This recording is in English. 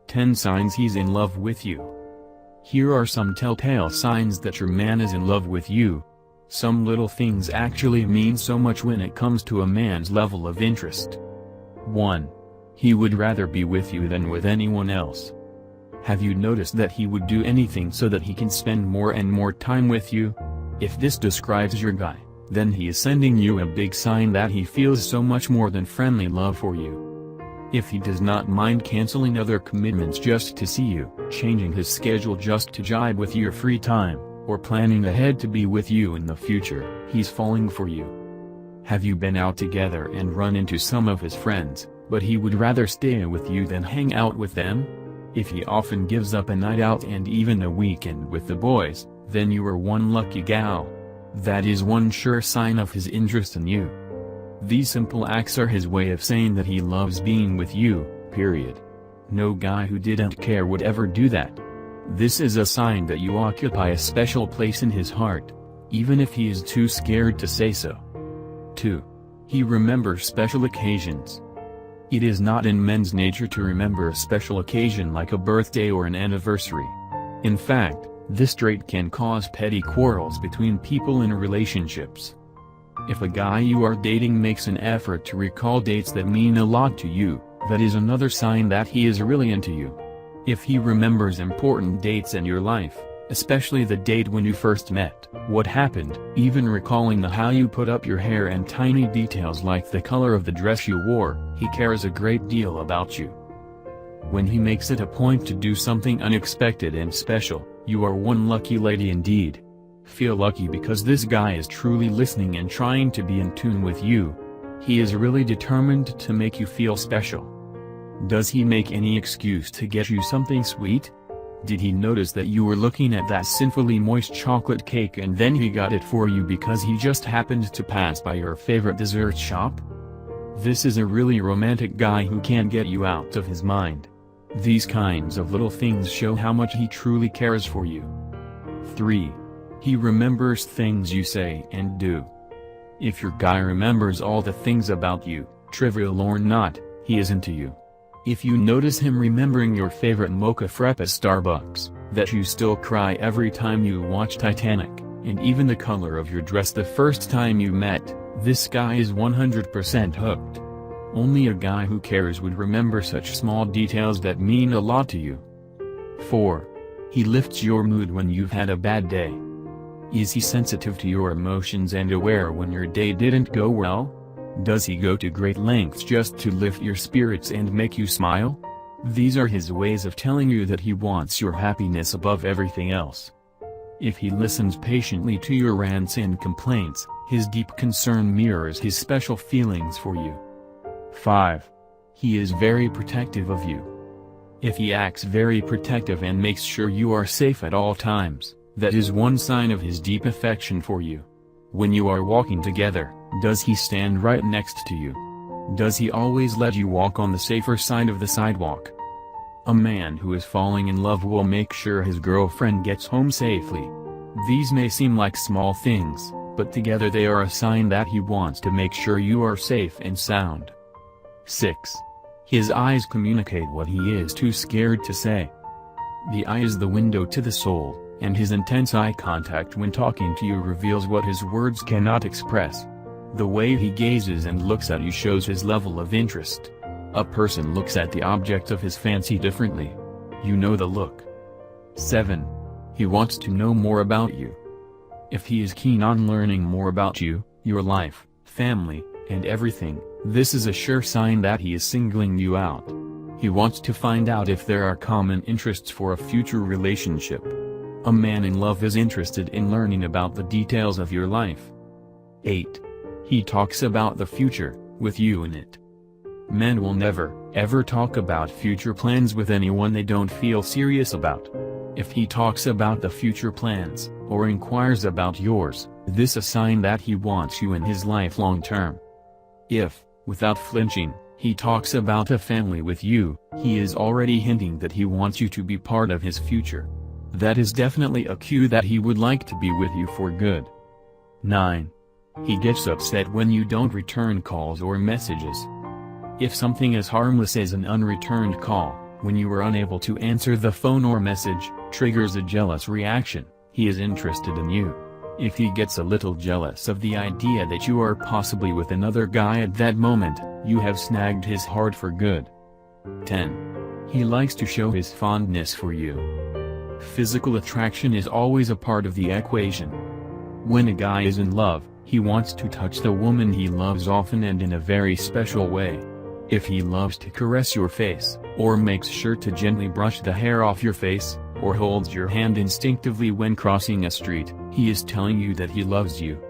10 signs he's in love with you. Here are some telltale signs that your man is in love with you. Some little things actually mean so much when it comes to a man's level of interest. 1. He would rather be with you than with anyone else. Have you noticed that he would do anything so that he can spend more and more time with you? If this describes your guy, then he is sending you a big sign that he feels so much more than friendly love for you. If he does not mind canceling other commitments just to see you, changing his schedule just to jibe with your free time, or planning ahead to be with you in the future, he's falling for you. Have you been out together and run into some of his friends, but he would rather stay with you than hang out with them? If he often gives up a night out and even a weekend with the boys, then you are one lucky gal. That is one sure sign of his interest in you. These simple acts are his way of saying that he loves being with you, period. No guy who didn't care would ever do that. This is a sign that you occupy a special place in his heart, even if he is too scared to say so. 2. He remembers special occasions. It is not in men's nature to remember a special occasion like a birthday or an anniversary. In fact, this trait can cause petty quarrels between people in relationships. If a guy you are dating makes an effort to recall dates that mean a lot to you, that is another sign that he is really into you. If he remembers important dates in your life, especially the date when you first met, what happened, even recalling how you put up your hair and tiny details like the color of the dress you wore, he cares a great deal about you. When he makes it a point to do something unexpected and special, you are one lucky lady indeed. Feel lucky because this guy is truly listening and trying to be in tune with you. He is really determined to make you feel special. Does he make any excuse to get you something sweet? Did he notice that you were looking at that sinfully moist chocolate cake and then he got it for you because he just happened to pass by your favorite dessert shop? This is a really romantic guy who can't get you out of his mind. These kinds of little things show how much he truly cares for you. 3. He remembers things you say and do. If your guy remembers all the things about you, trivial or not, he is into you. If you notice him remembering your favorite mocha frappe at Starbucks, that you still cry every time you watch Titanic, and even the color of your dress the first time you met, this guy is 100% hooked. Only a guy who cares would remember such small details that mean a lot to you. 4. He lifts your mood when you've had a bad day. Is he sensitive to your emotions and aware when your day didn't go well? Does he go to great lengths just to lift your spirits and make you smile? These are his ways of telling you that he wants your happiness above everything else. If he listens patiently to your rants and complaints, his deep concern mirrors his special feelings for you. 5. He is very protective of you. If he acts very protective and makes sure you are safe at all times, that is one sign of his deep affection for you. When you are walking together, does he stand right next to you? Does he always let you walk on the safer side of the sidewalk? A man who is falling in love will make sure his girlfriend gets home safely. These may seem like small things, but together they are a sign that he wants to make sure you are safe and sound. 6. His eyes communicate what he is too scared to say. The eye is the window to the soul, and his intense eye contact when talking to you reveals what his words cannot express. The way he gazes and looks at you shows his level of interest. A person looks at the object of his fancy differently. You know the look. 7. He wants to know more about you. If he is keen on learning more about you, your life, family, and everything, this is a sure sign that he is singling you out. He wants to find out if there are common interests for a future relationship. A man in love is interested in learning about the details of your life. 8. He talks about the future, with you in it. Men will never, ever talk about future plans with anyone they don't feel serious about. If he talks about the future plans, or inquires about yours, this is a sign that he wants you in his life long term. If, without flinching, he talks about a family with you, he is already hinting that he wants you to be part of his future. That is definitely a cue that he would like to be with you for good. 9. He gets upset when you don't return calls or messages. If something as harmless as an unreturned call, When you are unable to answer the phone or message, triggers a jealous reaction. He is interested in you. If he gets a little jealous of the idea that you are possibly with another guy at that moment, you have snagged his heart for good. 10. He likes to show his fondness for you. Physical attraction is always a part of the equation. When a guy is in love, he wants to touch the woman he loves often and in a very special way. If he loves to caress your face, or makes sure to gently brush the hair off your face, or holds your hand instinctively when crossing a street, he is telling you that he loves you.